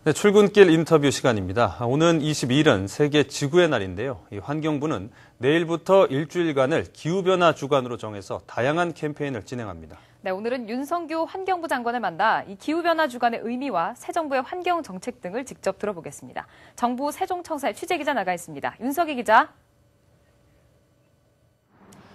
네, 출근길 인터뷰 시간입니다. 오는 22일은 세계 지구의 날인데요. 환경부는 내일부터 일주일간을 기후변화 주간으로 정해서 다양한 캠페인을 진행합니다. 네, 오늘은 윤성규 환경부 장관을 만나 이 기후변화 주간의 의미와 새 정부의 환경 정책 등을 직접 들어보겠습니다. 정부 세종청사에 취재기자 나가 있습니다. 윤석희 기자.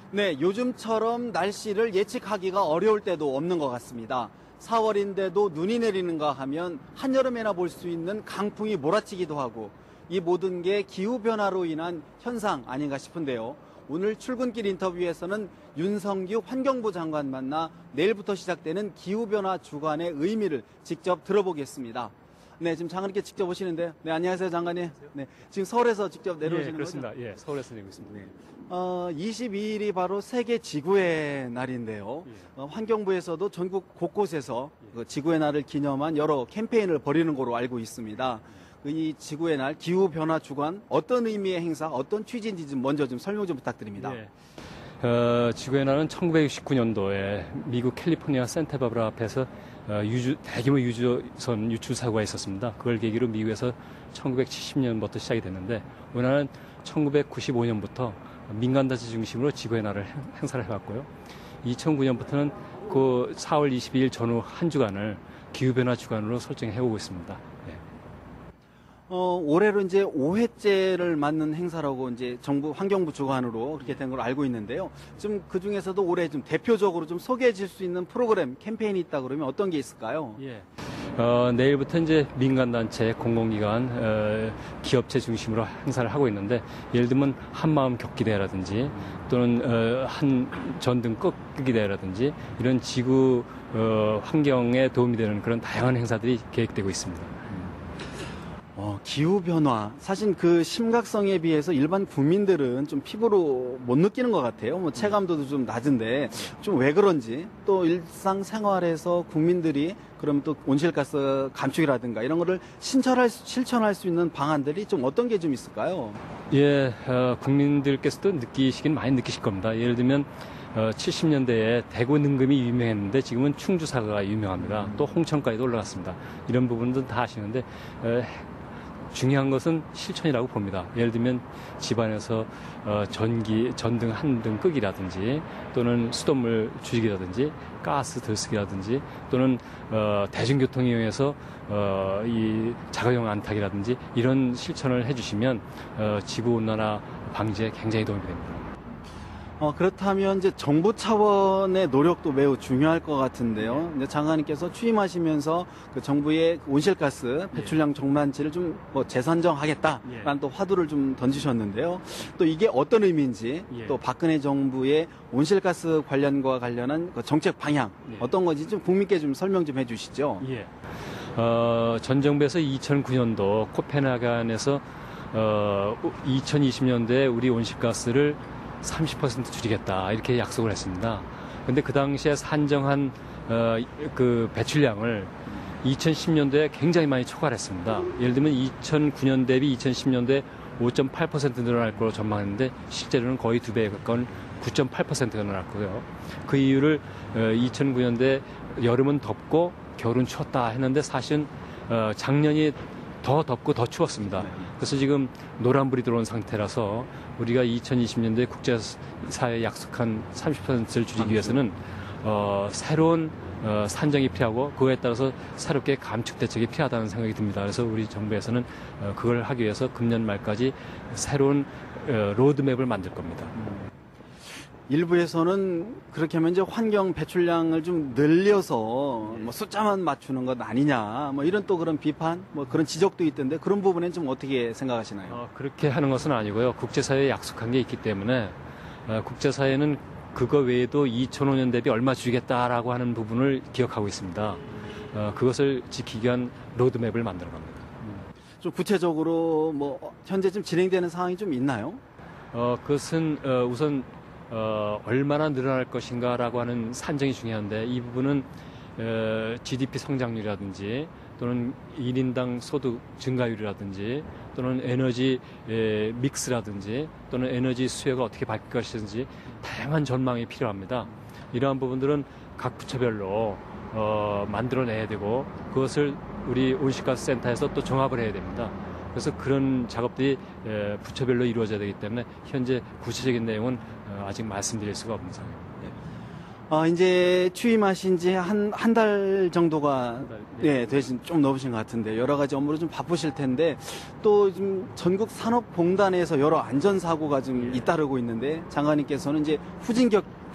네, 요즘처럼 날씨를 예측하기가 어려울 때도 없는 것 같습니다. 4월인데도 눈이 내리는가 하면 한여름에나 볼 수 있는 강풍이 몰아치기도 하고 이 모든 게 기후변화로 인한 현상 아닌가 싶은데요. 오늘 출근길 인터뷰에서는 윤성규 환경부 장관 만나 내일부터 시작되는 기후변화 주간의 의미를 직접 들어보겠습니다. 네, 지금 장관님께 직접 오시는데요. 네, 안녕하세요, 장관님. 네, 지금 서울에서 직접 내려오시는 거죠? 그렇습니다. 예, 서울에서 내고 있습니다. 네. 22일이 바로 세계 지구의 날인데요. 환경부에서도 전국 곳곳에서 지구의 날을 기념한 여러 캠페인을 벌이는 거로 알고 있습니다. 이 지구의 날 기후변화 주간 어떤 의미의 행사, 어떤 취지인지 좀 먼저 좀 설명 좀 부탁드립니다. 지구의 날은 1969년도에 미국 캘리포니아 산타바바라 앞에서 대규모 유조선 유출 사고가 있었습니다. 그걸 계기로 미국에서 1970년부터 시작이 됐는데 우리나라는 1995년부터 민간단체 중심으로 지구의 날을 행사를 해왔고요. 2009년부터는 그 4월 22일 전후 한 주간을 기후변화 주간으로 설정해오고 있습니다. 올해로 이제 5회째를 맞는 행사라고 이제 정부 환경부 주관으로 그렇게 된 걸 알고 있는데요. 좀 그 중에서도 올해 좀 대표적으로 좀 소개해 줄 수 있는 프로그램, 캠페인이 있다 그러면 어떤 게 있을까요? 내일부터 이제 민간단체, 공공기관, 기업체 중심으로 행사를 하고 있는데 예를 들면 한마음 격기대회라든지 또는 한 전등 꺾기 대회라든지 이런 지구 환경에 도움이 되는 그런 다양한 행사들이 계획되고 있습니다. 기후변화. 사실 그 심각성에 비해서 일반 국민들은 좀 피부로 못 느끼는 것 같아요. 뭐 체감도도 좀 낮은데 좀 왜 그런지 또 일상생활에서 국민들이 그럼 또 온실가스 감축이라든가 이런 거를 실천할 수 있는 방안들이 좀 어떤 게 좀 있을까요? 국민들께서도 많이 느끼실 겁니다. 예를 들면 70년대에 대구 능금이 유명했는데 지금은 충주사과가 유명합니다. 또 홍천까지도 올라갔습니다. 이런 부분도 다 아시는데 중요한 것은 실천이라고 봅니다. 예를 들면 집안에서 전등 한 등 끄기라든지 또는 수돗물 줄이기라든지 가스 덜쓰기라든지 또는 대중교통 이용해서 이 자가용 안 타기라든지 이런 실천을 해주시면 지구온난화 방지에 굉장히 도움이 됩니다. 그렇다면 이제 정부 차원의 노력도 매우 중요할 것 같은데요. 이제 장관님께서 취임하시면서 그 정부의 온실가스 배출량 정만치를 좀 재선정하겠다라는 또 화두를 좀 던지셨는데요. 또 이게 어떤 의미인지 또 박근혜 정부의 온실가스 관련한 그 정책 방향 어떤 건지 좀 국민께 좀 설명 좀 해주시죠. 전 정부에서 2009년도 코펜하겐에서 2020년도에 우리 온실가스를 30% 줄이겠다 이렇게 약속을 했습니다. 그런데 그 당시에 산정한 그 배출량을 2010년도에 굉장히 많이 초과했습니다. 예를 들면 2009년 대비 2010년도에 5.8% 늘어날 거로 전망했는데 실제로는 거의 2배에 가까운 9.8%가 늘어났고요. 그 이유를 2009년도에 여름은 덥고 겨울은 추웠다 했는데 사실은 작년이 더 덥고 더 추웠습니다. 그래서 지금 노란불이 들어온 상태라서 우리가 2020년도에 국제사회에 약속한 30%를 줄이기 위해서는 새로운 산정이 필요하고 그거에 따라서 새롭게 감축 대책이 필요하다는 생각이 듭니다. 그래서 우리 정부에서는 그걸 하기 위해서 금년 말까지 새로운 로드맵을 만들 겁니다. 일부에서는 그렇게 하면 이제 환경 배출량을 좀 늘려서 뭐 숫자만 맞추는 것 아니냐, 뭐 이런 또 그런 비판, 뭐 그런 지적도 있던데 그런 부분은 좀 어떻게 생각하시나요? 그렇게 하는 것은 아니고요. 국제사회에 약속한 게 있기 때문에 국제사회는 그거 외에도 2005년 대비 얼마 줄이겠다라고 하는 부분을 기억하고 있습니다. 그것을 지키기 위한 로드맵을 만들어 갑니다. 좀 구체적으로 뭐 현재 좀 진행되는 상황이 좀 있나요? 그것은 우선 얼마나 늘어날 것인가라고 하는 산정이 중요한데 이 부분은 GDP 성장률이라든지 또는 1인당 소득 증가율이라든지 또는 에너지 믹스라든지 또는 에너지 수요가 어떻게 바뀔 것인지 다양한 전망이 필요합니다. 이러한 부분들은 각 부처별로 만들어내야 되고 그것을 우리 온실가스 센터에서 또 정합을 해야 됩니다. 그래서 그런 작업들이 부처별로 이루어져야 되기 때문에 현재 구체적인 내용은 아직 말씀드릴 수가 없는 상황입니다. 이제 취임하신 지 한 달 정도가 네. 되신 좀 넘으신 것 같은데 여러 가지 업무로 좀 바쁘실 텐데 또 지금 전국 산업공단에서 여러 안전사고가 좀 잇따르고 있는데 장관님께서는 이제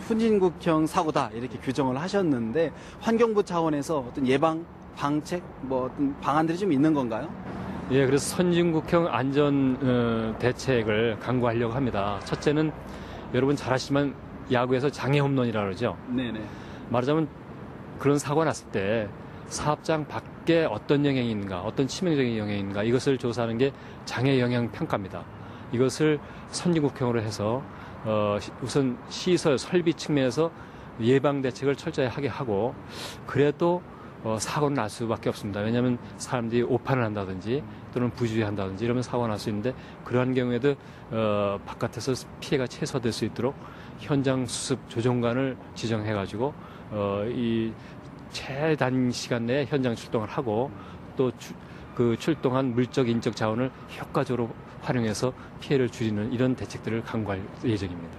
후진국형 사고다 이렇게 규정을 하셨는데 환경부 차원에서 어떤 예방 방책 뭐 어떤 방안들이 좀 있는 건가요? 예, 그래서 선진국형 안전 대책을 강구하려고 합니다. 첫째는 여러분 잘 아시지만 야구에서 장애 홈런이라고 그러죠. 네네. 말하자면 그런 사고가 났을 때 사업장 밖에 어떤 영향이 있는가, 어떤 치명적인 영향이 있는가 이것을 조사하는 게 장애 영향 평가입니다. 이것을 선진국형으로 해서 우선 시설 설비 측면에서 예방 대책을 철저히 하게 하고 그래도 사고는 날 수밖에 없습니다. 왜냐하면 사람들이 오판을 한다든지 또는 부주의한다든지 이러면 사고가 날 수 있는데 그러한 경우에도 바깥에서 피해가 최소화될 수 있도록 현장 수습 조종관을 지정해가지고 이 최단 시간 내에 현장 출동을 하고 또 그 출동한 물적 인적 자원을 효과적으로 활용해서 피해를 줄이는 이런 대책들을 강구할 예정입니다.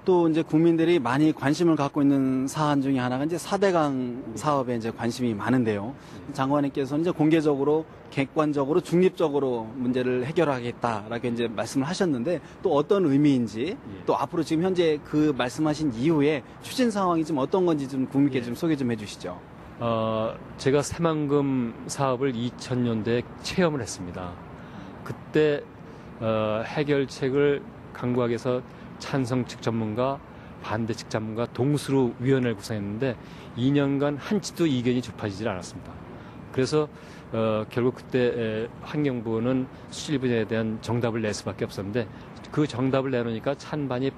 또 이제 국민들이 많이 관심을 갖고 있는 사안 중에 하나가 이제 4대강 사업에 이제 관심이 많은데요. 장관님께서는 이제 공개적으로 객관적으로 중립적으로 문제를 해결하겠다라고 이제 말씀을 하셨는데 또 어떤 의미인지 또 앞으로 지금 현재 그 말씀하신 이후에 추진 상황이 좀 어떤 건지 좀 국민께 좀 소개 좀 해주시죠. 제가 새만금 사업을 2000년대에 체험을 했습니다. 그때 해결책을 강구하기 위해서 찬성 측 전문가, 반대 측 전문가 동수로 위원회를 구성했는데 2년간 한치도 이견이 좁혀지질 않았습니다. 그래서 결국 그때 환경부는 수질 분야에 대한 정답을 낼 수밖에 없었는데 그 정답을 내놓으니까 찬반이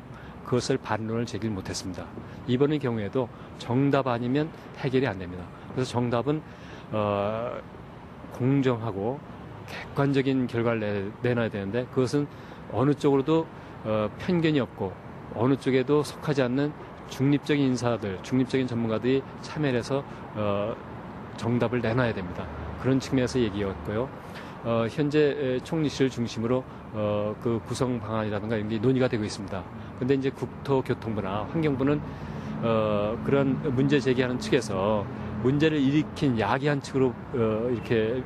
그것을 반론을 제기를 못했습니다. 이번의 경우에도 정답 아니면 해결이 안 됩니다. 그래서 정답은 공정하고 객관적인 결과를 내놔야 되는데 그것은 어느 쪽으로도 편견이 없고 어느 쪽에도 속하지 않는 중립적인 인사들, 중립적인 전문가들이 참여를 해서 정답을 내놔야 됩니다. 그런 측면에서 얘기였고요. 현재 총리실을 중심으로 그 구성 방안이라든가 이런 게 논의가 되고 있습니다. 그런데 이제 국토교통부나 환경부는 그런 문제 제기하는 측에서 문제를 일으킨 야기한 측으로 이렇게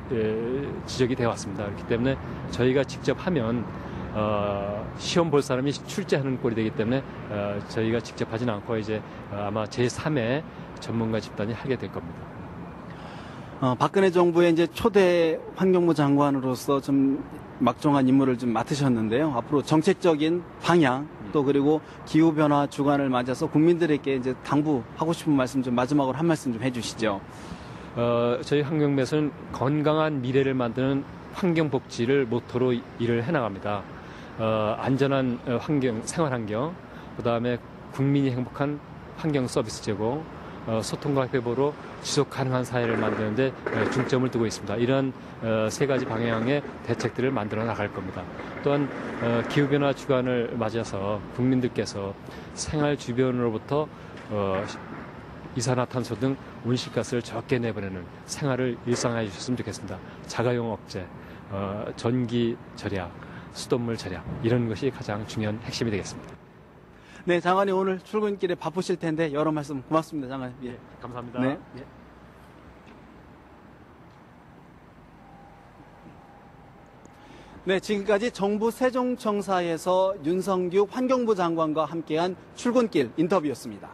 지적이 되어 왔습니다. 그렇기 때문에 저희가 직접 하면 시험 볼 사람이 출제하는 꼴이 되기 때문에 저희가 직접 하진 않고 이제 아마 제3의 전문가 집단이 하게 될 겁니다. 박근혜 정부의 이제 초대 환경부 장관으로서 좀 막중한 임무를 좀 맡으셨는데요. 앞으로 정책적인 방향 또 그리고 기후 변화 주간을 맞아서 국민들에게 이제 당부하고 싶은 말씀 좀 마지막으로 한 말씀 좀 해주시죠. 저희 환경부에서는 건강한 미래를 만드는 환경 복지를 모토로 일을 해나갑니다. 안전한 환경, 생활 환경, 그 다음에 국민이 행복한 환경 서비스 제공, 소통과 회복으로 지속 가능한 사회를 만드는데 중점을 두고 있습니다. 이런 세 가지 방향의 대책들을 만들어 나갈 겁니다. 또한 기후변화 주간을 맞아서 국민들께서 생활 주변으로부터 이산화탄소 등 온실가스를 적게 내보내는 생활을 일상화해 주셨으면 좋겠습니다. 자가용 억제, 전기 절약, 수돗물 절약 이런 것이 가장 중요한 핵심이 되겠습니다. 네, 장관님 오늘 출근길에 바쁘실 텐데 여러 말씀 고맙습니다, 장관님. 예. 감사합니다. 네. 예. 네, 지금까지 정부 세종청사에서 윤성규 환경부 장관과 함께한 출근길 인터뷰였습니다.